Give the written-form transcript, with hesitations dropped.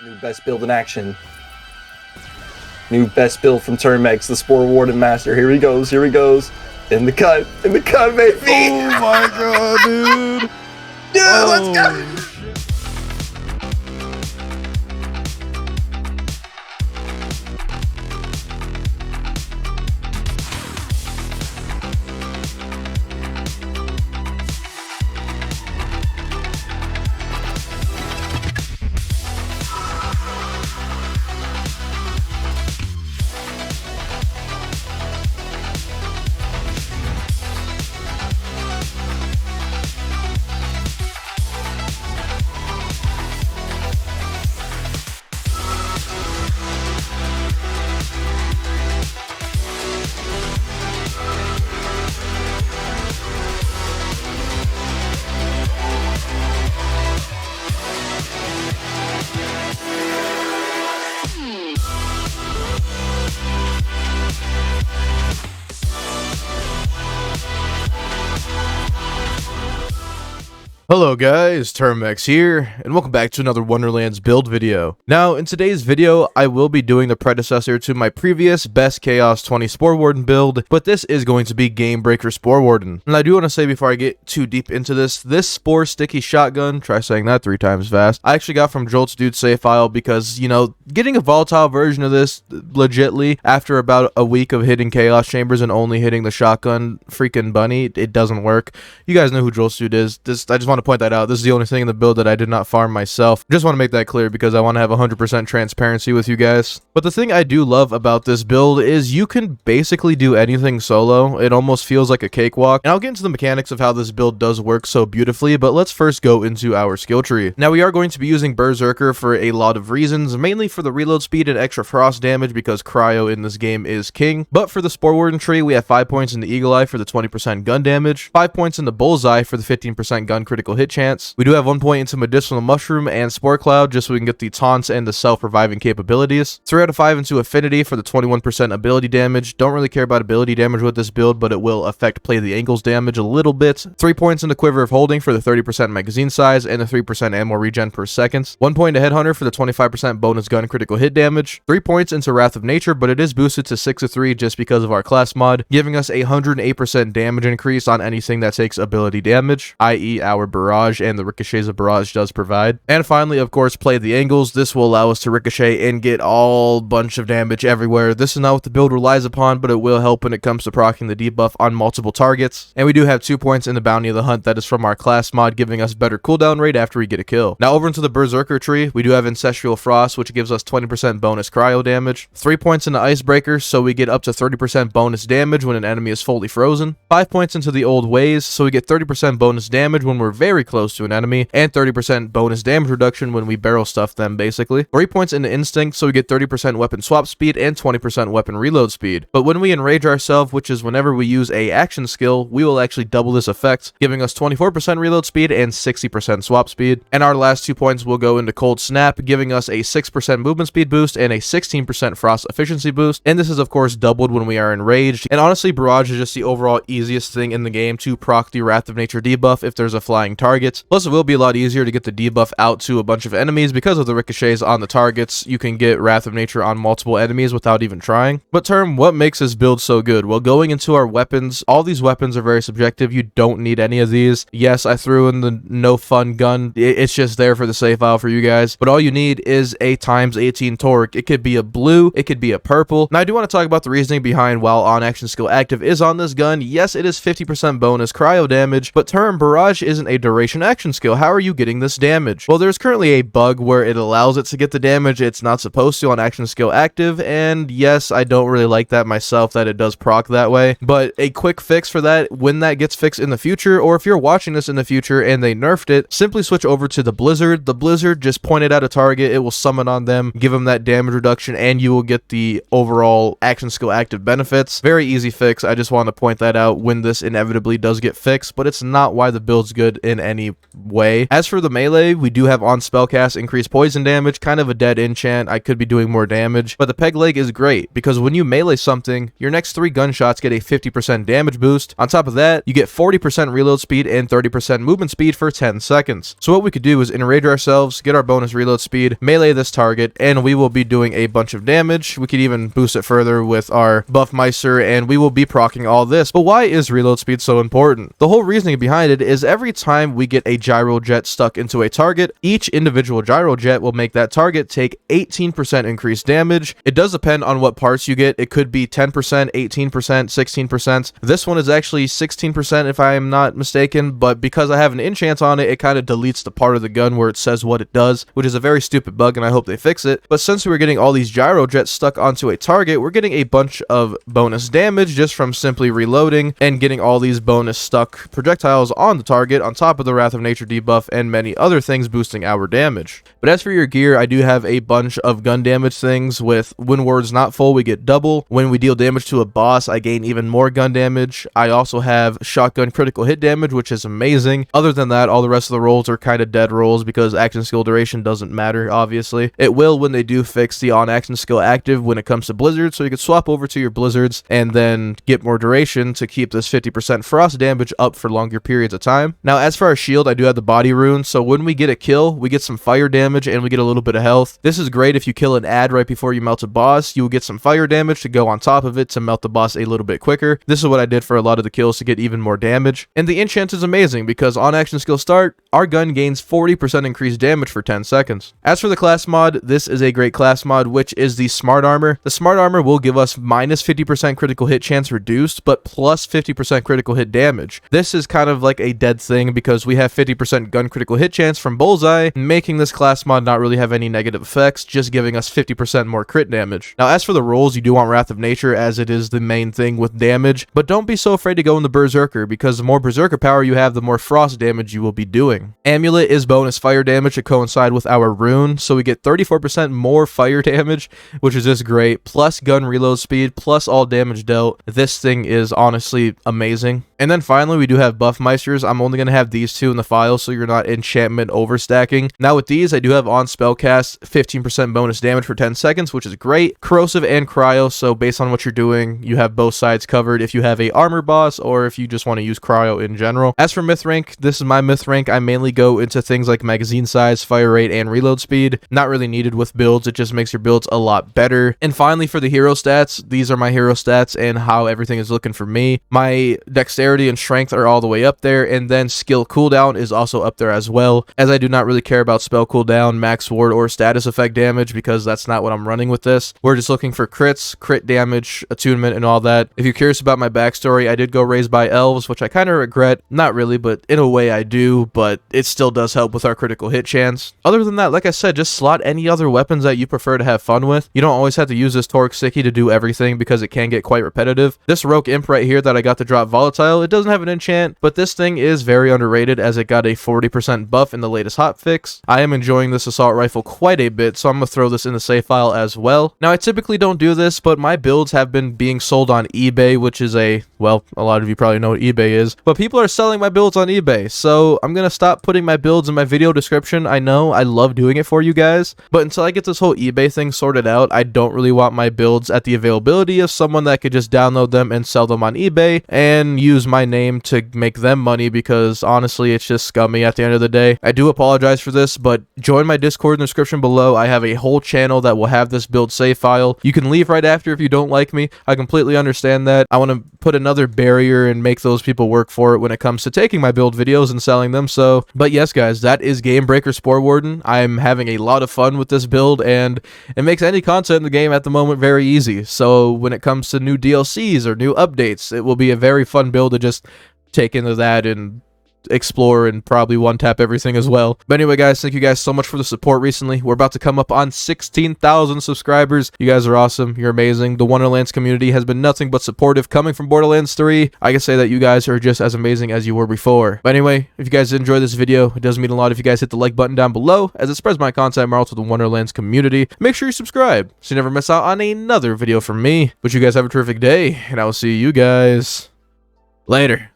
New best build in action. New best build from Termex, the SPORE WARDEN Master. Here he goes, here he goes. In the cut, baby! Oh my god, dude! Dude, let's go! Hello guys, Termex here, and welcome back to another Wonderlands build video. Now, in today's video, I will be doing the predecessor to my previous Best Chaos 20 Spore Warden build, but this is going to be GAMEBREAKER Spore Warden. And I do want to say before I get too deep into this Spore Sticky Shotgun, try saying that 3 times fast, I actually got from Jolt's Dude save file because, you know, getting a volatile version of this legitly after about a week of hitting Chaos Chambers and only hitting the shotgun freaking bunny, it doesn't work. You guys know who Jolt's Dude is. I just want to point that out. This is the only thing in the build that I did not farm myself. Just want to make that clear because I want to have 100% transparency with you guys. But the thing I do love about this build is you can basically do anything solo. It almost feels like a cakewalk. And I'll get into the mechanics of how this build does work so beautifully, but let's first go into our skill tree. Now, we are going to be using Burr-Zerker for a lot of reasons, mainly for the reload speed and extra frost damage because cryo in this game is king. But for the Spore Warden tree, we have 5 points in the Eagle Eye for the 20% gun damage, 5 points in the Bullseye for the 15% gun critical hit chance. We do have 1 point into Medicinal Mushroom and Spore Cloud just so we can get the taunts and the self-reviving capabilities. 3 out of 5 into Affinity for the 21% ability damage. Don't really care about ability damage with this build, but it will affect Play the Angles damage a little bit. 3 points into Quiver of Holding for the 30% magazine size and the 3% ammo regen per second. 1 point to Headhunter for the 25% bonus gun critical hit damage. 3 points into Wrath of Nature, but it is boosted to 6 of 3 just because of our class mod, giving us a 108% damage increase on anything that takes ability damage, i.e. our barrage and the ricochets of barrage does provide. And finally, of course, Play the Angles. This will allow us to ricochet and get all bunch of damage everywhere. This is not what the build relies upon, but it will help when it comes to proccing the debuff on multiple targets. And we do have 2 points in the Bounty of the Hunt that is from our class mod, giving us better cooldown rate after we get a kill. Now over into the Burr-Zerker Tree, we do have Ancestral Frost, which gives us 20% bonus cryo damage. 3 points into Icebreaker, so we get up to 30% bonus damage when an enemy is fully frozen. 5 points into the Old Ways, so we get 30% bonus damage when we're very close to an enemy, and 30% bonus damage reduction when we barrel stuff them, basically. 3 points into Instinct, so we get 30% weapon swap speed and 20% weapon reload speed. But when we enrage ourselves, which is whenever we use a action skill, we will actually double this effect, giving us 24% reload speed and 60% swap speed. And our last 2 points will go into Cold Snap, giving us a 6% movement speed boost and a 16% frost efficiency boost. And this is of course doubled when we are enraged. And honestly, Barrage is just the overall easiest thing in the game to proc the Wrath of Nature debuff if there's a flying target. Plus, it will be a lot easier to get the debuff out to a bunch of enemies because of the ricochets on the targets. You can get Wrath of Nature on multiple enemies without even trying. But Term, what makes this build so good? Well, going into our weapons, all these weapons are very subjective. You don't need any of these. Yes, I threw in the no fun gun. It's just there for the save file for you guys. But all you need is a ×18 torque. It could be a blue, it could be a purple. Now, I do want to talk about the reasoning behind while on action skill active is on this gun. Yes, it is 50% bonus cryo damage, but Term, Barrage isn't a duration action skill. How are you getting this damage? Well, there's currently a bug where it allows it to get the damage it's not supposed to on action skill active, and yes, I don't really like that myself that it does proc that way, but a quick fix for that, when that gets fixed in the future, or if you're watching this in the future and they nerfed it, simply switch over to the Blizzard. The Blizzard, just point it at a target, it will summon on them, give them that damage reduction, and you will get the overall action skill active benefits. Very easy fix. I just want to point that out when this inevitably does get fixed, but it's not why the build's good in in any way. As for the melee, we do have on spellcast increased poison damage, kind of a dead enchant. I could be doing more damage, but the peg leg is great because when you melee something, your next 3 gunshots get a 50% damage boost. On top of that, you get 40% reload speed and 30% movement speed for 10 seconds. So what we could do is enrage ourselves, get our bonus reload speed, melee this target, and we will be doing a bunch of damage. We could even boost it further with our Buffmeister, and we will be proccing all this. But why is reload speed so important? The whole reasoning behind it is every time we get a gyro jet stuck into a target, each individual gyro jet will make that target take 18% increased damage. It does depend on what parts you get. It could be 10%, 18%, 16%. This one is actually 16% if I am not mistaken, but because I have an enchant on it, it kind of deletes the part of the gun where it says what it does, which is a very stupid bug, and I hope they fix it. But since we're getting all these gyro jets stuck onto a target, we're getting a bunch of bonus damage just from simply reloading and getting all these bonus stuck projectiles on the target, on top of the Wrath of Nature debuff and many other things boosting our damage. But as for your gear, I do have a bunch of gun damage things. With when ward's not full, we get double. When we deal damage to a boss, I gain even more gun damage. I also have shotgun critical hit damage, which is amazing. Other than that, all the rest of the rolls are kind of dead rolls because action skill duration doesn't matter, obviously. It will when they do fix the on action skill active when it comes to blizzards, so you can swap over to your blizzards and then get more duration to keep this 50% frost damage up for longer periods of time. Now, as for our shield, I do have the body rune, so when we get a kill, we get some fire damage and we get a little bit of health. This is great if you kill an ad right before you melt a boss. You will get some fire damage to go on top of it to melt the boss a little bit quicker. This is what I did for a lot of the kills to get even more damage. And the enchant is amazing because on action skill start, our gun gains 40% increased damage for 10 seconds. As for the class mod, this is a great class mod, which is the smart armor. The smart armor will give us minus 50% critical hit chance reduced, but plus 50% critical hit damage. This is kind of like a dead thing because we have 50% gun critical hit chance from Bullseye, making this class mod not really have any negative effects, just giving us 50% more crit damage. Now, as for the rolls, you do want Wrath of Nature as it is the main thing with damage, but don't be so afraid to go in the Burr-Zerker because the more Berserker power you have, the more frost damage you will be doing. Amulet is bonus fire damage to coincide with our rune, so we get 34% more fire damage, which is just great, plus gun reload speed, plus all damage dealt. This thing is honestly amazing. And then finally, we do have Buffmeisters. I'm only going to have these two in the file so you're not enchantment overstacking. Now with these, I do have on spellcast 15% bonus damage for 10 seconds, which is great. Corrosive and cryo, so based on what you're doing, you have both sides covered if you have a armor boss or if you just want to use cryo in general. As for myth rank, this is my myth rank. I mainly go into things like magazine size, fire rate, and reload speed. Not really needed with builds, it just makes your builds a lot better. And finally, for the hero stats, these are my hero stats and how everything is looking for me. My dexterity and strength are all the way up there, and then skill cooldown is also up there as well, as I do not really care about spell cooldown, max ward, or status effect damage because that's not what I'm running with this. We're just looking for crits, crit damage, attunement, and all that. If you're curious about my backstory, I did go raised by elves, which I kind of regret. Not really, but in a way I do, but it still does help with our critical hit chance. Other than that, like I said, just slot any other weapons that you prefer to have fun with. You don't always have to use this Torque Sticky to do everything because it can get quite repetitive. This Rogue Imp right here that I got to drop Volatile, it doesn't have an enchant, but this thing is very underrated as it got a 40% buff in the latest hotfix. I am enjoying this assault rifle quite a bit, so I'm going to throw this in the save file as well. Now, I typically don't do this, but my builds have been being sold on eBay, which is well, a lot of you probably know what eBay is, but people are selling my builds on eBay, so I'm going to stop putting my builds in my video description. I know, I love doing it for you guys, but until I get this whole eBay thing sorted out, I don't really want my builds at the availability of someone that could just download them and sell them on eBay and use my name to make them money, because honestly, it's just scummy at the end of the day. I do apologize for this, but join my Discord in the description below. I have a whole channel that will have this build save file. You can leave right after if you don't like me. I completely understand that. I want to put another barrier and make those people work for it when it comes to taking my build videos and selling them. So, but yes, guys, that is GAMEBREAKER SPORE WARDEN. I'm having a lot of fun with this build, and it makes any content in the game at the moment very easy. So when it comes to new DLCs or new updates, it will be a very fun build to just take into that and explore and probably one-tap everything as well. But anyway, guys, thank you guys so much for the support recently. We're about to come up on 16,000 subscribers. You guys are awesome. You're amazing. The Wonderlands community has been nothing but supportive coming from Borderlands 3. I can say that you guys are just as amazing as you were before. But anyway, if you guys enjoy this video, it does mean a lot if you guys hit the like button down below, as it spreads my content more to the Wonderlands community. Make sure you subscribe so you never miss out on another video from me. But you guys have a terrific day, and I will see you guys later.